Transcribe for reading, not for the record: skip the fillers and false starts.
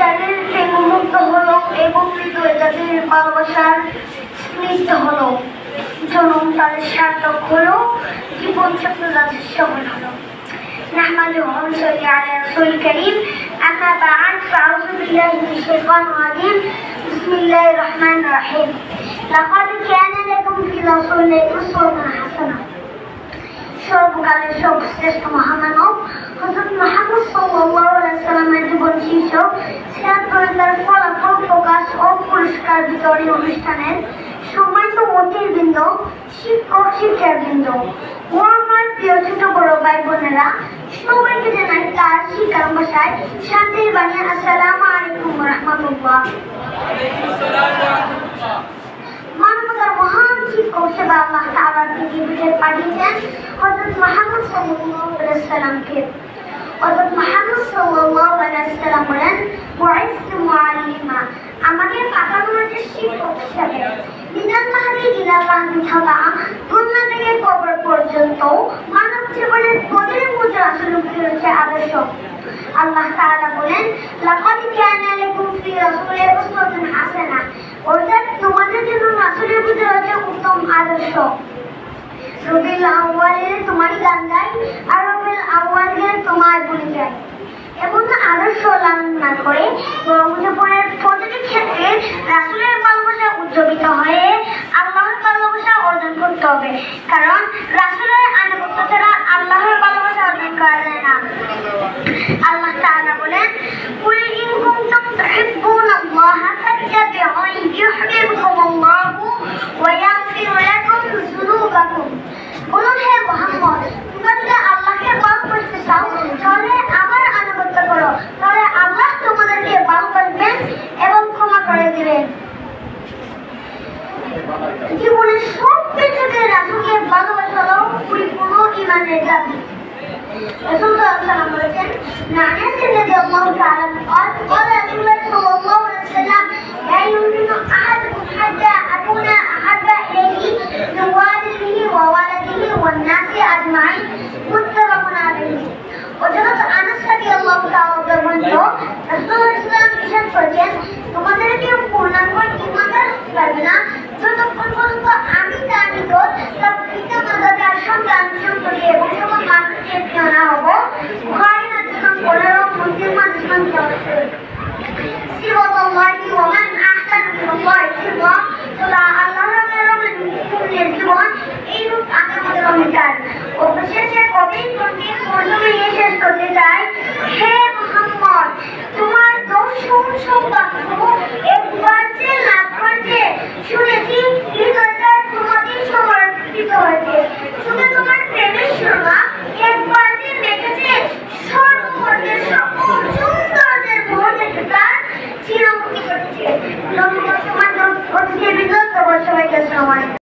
যাদের প্রেমমুগ্ধ হলো এবং হৃদয়ে যাদের ভালোবাসার স্নিগ্ধ হলো, জনম তাদের সার্থক হলো, জীবন চক্র তাদের সফল হলো। نحمده ونصلي على رسول الكريم أما بعد فأعوذ بالله من الشيطان الرجيم بسم الله الرحمن الرحيم لقد كان لكم في رسول الله أسوة حسنة সর্বকালের সর্বশ্রেষ্ঠ মহামানব হযরত মুহাম্মদ সাল্লাল্লাহু আলাইহি ওয়াসাল্লামের জীবন শীর্ষক সিরাত গ্রন্থের ফলাফল প্রকাশ ও পুরস্কার বিতরণী অনুষ্ঠানের সম্মানিত অতিথিবৃন্দ, শিক্ষক শিক্ষাবৃন্দ ও আমার প্রিয় ছোট বড় ভাই বোনেরা, সবাইকে জানাই তার শিক্ষার ভাষায় শান্তির বাণী আসসালামু আলাইকুম ওয়া রাহমাতুল্লাহ। মানবতার মহান শিক্ষক সেবা আল্লাহ তাআলা পৃথিবীতে পাঠিয়েছেন হযরত মুহাম্মদ সাল্লাল্লাহু আলাইহি ওয়াসাল্লামকে। হযরত মুহাম্মদ সাল্লাল্লাহু আলাইহি ওয়াসাল্লাম বলেন, বুইসতু মুআল্লিমা, আমাকে পাঠানো হয়েছে শিক্ষক হিসেবে। মিনাল মাহদি ইলাল মাহদি থাকা দুনিয়া থেকে কবর পর্যন্ত মানব জীবনের প্রতিটি মুহূর্তে আসলে রয়েছে আদর্শ। আল্লাহ তাআলা বলেন, লাকাদ কানা লাকুম ফি রাসূলিল্লাহি উসওয়াতুন হাসানা, অর্থাৎ তোমাদের জন্য রাসূলের প্রতি রয়েছে উত্তম আদর্শ। রবিউল আউয়ালে তোমারই গান গাই, আর রবিউল আউয়ালে তোমার বলে যায়। এমন আদর্শ লালন না করে বরং জীবনের প্রতিটি ক্ষেত্রে রাসূলের ভালোবাসা উজ্জীবিত হয়ে আল্লাহর ভালোবাসা অর্জন করতে হবে, কারণ রাসূলের আনুগত্য ছাড়া আল্লাহর ভালোবাসা অর্জন করা যায় না। আল্লাহ তাআলা বলেন, কুল ইন কুনতুম তুহিব্বুনাল্লাহা ফাত্তাবিউনি ইউহিব্বুকুমুল্লাহু ওয়া ইয়াগফির লাকুম যুনুবাকুম। বলুন, হে মুহাম্মদ, তোমরা যদি আল্লাহকে ভালোবাসতে চাও তাহলে আমার আনুগত্য করো, তাহলে আল্লাহ তোমাদেরকে ভালোবাসবেন এবং ক্ষমা করে দিবেন। জীবনের সব কিছুতে রাসূলকে ভালোবাসা হলো পরিপূর্ণ ঈমানের দাবি। রাসূল সাল্লাল্লাহু আলাইহি ওয়াসাল্লাম বলেছেন, আনাস রাদিয়াল্লাহু তাআলা قال رسول الله صلى الله عليه وسلم لا يؤمن أحدكم حتى أكون أحب إليه من والده وولده والناس أجمعين متفق عليه। হযরত আনাস রাদিয়াল্লাহু তাআলা বলেন, রাসূলুল্লাহ সাল্লাল্লাহু আলাইহি ওয়াসাল্লাম ইরশাদ করেছেন, তোমাদের কেউ পূর্ণাঙ্গ ঈমানদার হতে পারবে না যতক্ষণ পর্যন্ত আমি তার নিকট তার পিতা-মাতা, তার সন্তান সন্ততি এবং সকল মানুষকে প্রিয় না হব। বুখারী হাদিস নম্বর 15, মুসলিম হাদিস নম্বর 14। সিরাতুল্লাহি ওয়া মান আহসানু মিনাল্লাহি সিরা, তোমরা আল্লাহর রাসূলের জীবন এইরূপ আকামের অনুসার। অবশেষে কবি প্রত্যেক মর্যাদা নিয়ে শেষ করতে চাই, হে মুহাম্মদ, তোমার দর্শন সৌভাগ্য একবার যে লাভ করছে শুনেছি হৃদয়টা তোমাদের সমর্পিত হয়েছে। শুধু তোমার প্রেমের শোনা একবার যে দেখেছে সর্বমধ্যে সকল সৌন্দর্যের মুহূর্তে তার চিরমুক্তি করেছে। ধন্যবাদ। তোমার অতিথিবৃন্দ, সবাইকে আসসালামু আলাইকুম।